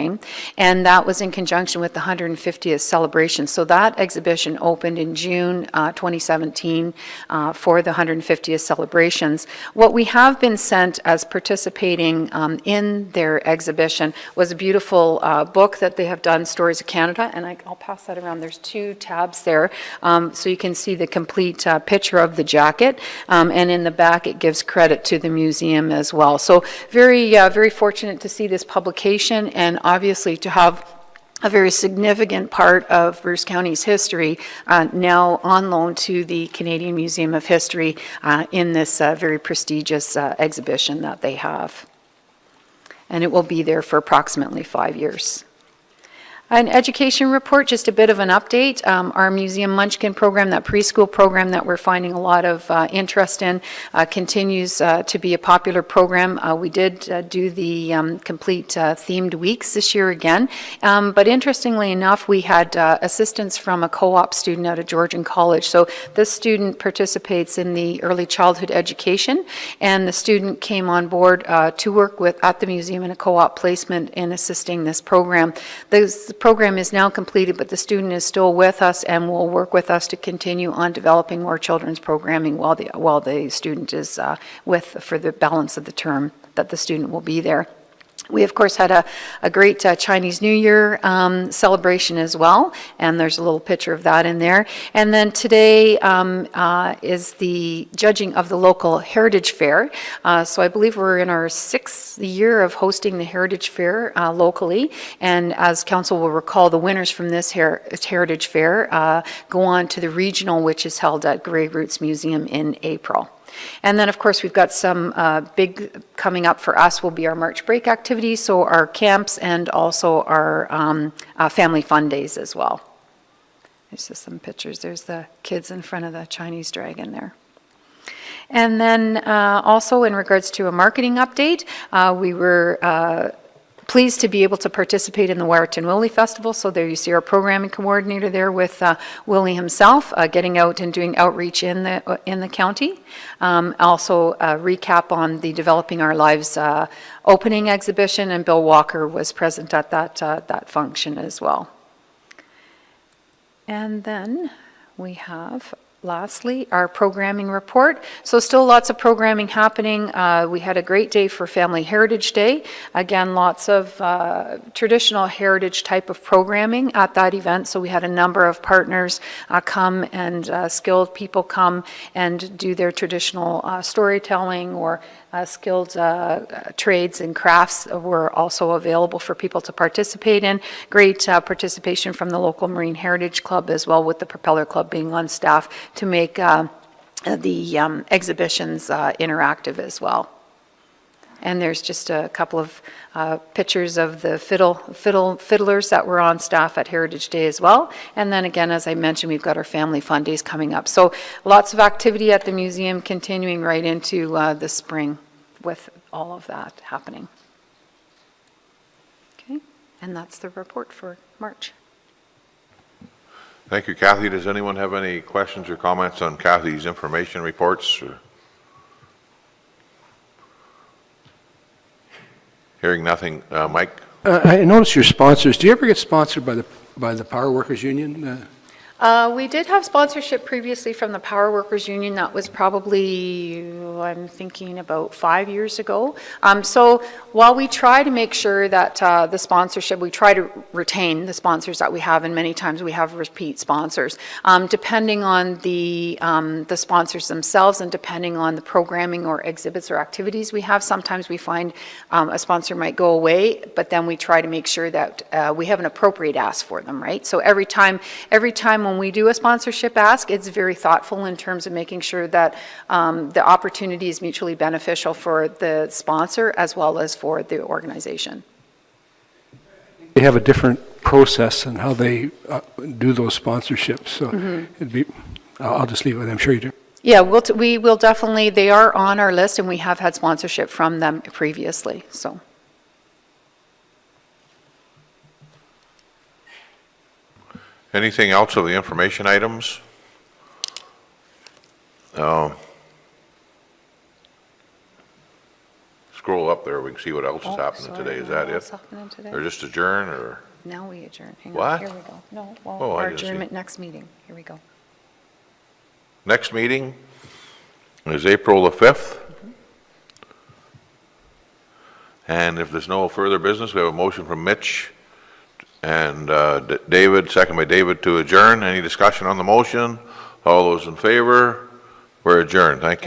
frame, and that was in conjunction with the 150th celebration. So that exhibition opened in June 2017 for the 150th celebrations. What we have been sent as participating in their exhibition was a beautiful book that they have done, Stories of Canada, and I'll pass that around. There's 2 tabs there, so you can see the complete picture of the jacket, and in the back it gives credit to the museum as well. So very fortunate to see this publication, and obviously to have a very significant part of Bruce County's history now on loan to the Canadian Museum of History in this very prestigious exhibition that they have. And it will be there for approximately 5 years. An education report, just a bit of an update. Our Museum Munchkin program, that preschool program that we're finding a lot of interest in, continues to be a popular program. We did do the complete themed weeks this year again, but interestingly enough, we had assistance from a co-op student out of Georgian College. So this student participates in the early childhood education, and the student came on board to work at the museum in a co-op placement in assisting this program. The program is now completed, but the student is still with us and will work with us to continue on developing more children's programming while the student is for the balance of the term that the student will be there. We, of course, had a great Chinese New Year celebration as well, and there's a little picture of that in there. And then today is the judging of the local Heritage Fair. So I believe we're in our 6th year of hosting the Heritage Fair locally, and as Council will recall, the winners from this Heritage Fair go on to the regional, which is held at Grey Roots Museum in April. And then, of course, we've got some big coming up for us will be our March break activities, so our camps and also our family fun days as well. There's just some pictures. There's the kids in front of the Chinese dragon there. And then also in regards to a marketing update, we were pleased to be able to participate in the Waterton Willie Festival. So there you see our programming coordinator there with Willie himself, getting out and doing outreach in the county. Also a recap on the Developing Our Lives opening exhibition, and Bill Walker was present at that function as well. And then we have, lastly, our programming report. So still lots of programming happening. We had a great day for Family Heritage Day. Again, lots of traditional heritage type of programming at that event. So we had a number of partners come, and skilled people come and do their traditional storytelling, or skilled trades and crafts were also available for people to participate in. Great participation from the local Marine Heritage Club as well, with the Propeller Club being on staff to make the exhibitions interactive as well. And there's just a couple of pictures of the fiddlers that were on staff at Heritage Day as well. And then again, as I mentioned, we've got our family fun days coming up. So lots of activity at the museum continuing right into the spring with all of that happening. Okay, and that's the report for March. Thank you, Kathy. Does anyone have any questions or comments on Kathy's information reports? Hearing nothing. Mike? I noticed your sponsors. Do you ever get sponsored by the Power Workers Union? We did have sponsorship previously from the Power Workers Union. That was probably, I'm thinking, about 5 years ago. So while we try to make sure that the sponsorship, we try to retain the sponsors that we have, and many times we have repeat sponsors. Depending on the sponsors themselves, and depending on the programming or exhibits or activities we have, sometimes we find a sponsor might go away, but then we try to make sure that we have an appropriate ask for them, right? So every time when we do a sponsorship ask, it's very thoughtful in terms of making sure that the opportunity is mutually beneficial for the sponsor as well as for the organization. They have a different process in how they do those sponsorships. So it'd be, I'll just leave it. I'm sure you do. Yeah, we will definitely, they are on our list, and we have had sponsorship from them previously, so. Anything else of the information items? Scroll up there. We and see what else is happening today. Is that What's it? happening today? Or just adjourn, or? Now we adjourn. Hang What? on, here we go. No, well, Oh, I our didn't see. adjournment next meeting. Here we go. Next meeting is April the 5th. And if there's no further business, we have a motion from Mitch and David, second by David, to adjourn. Any discussion on the motion? All those in favor? We're adjourned. Thank you.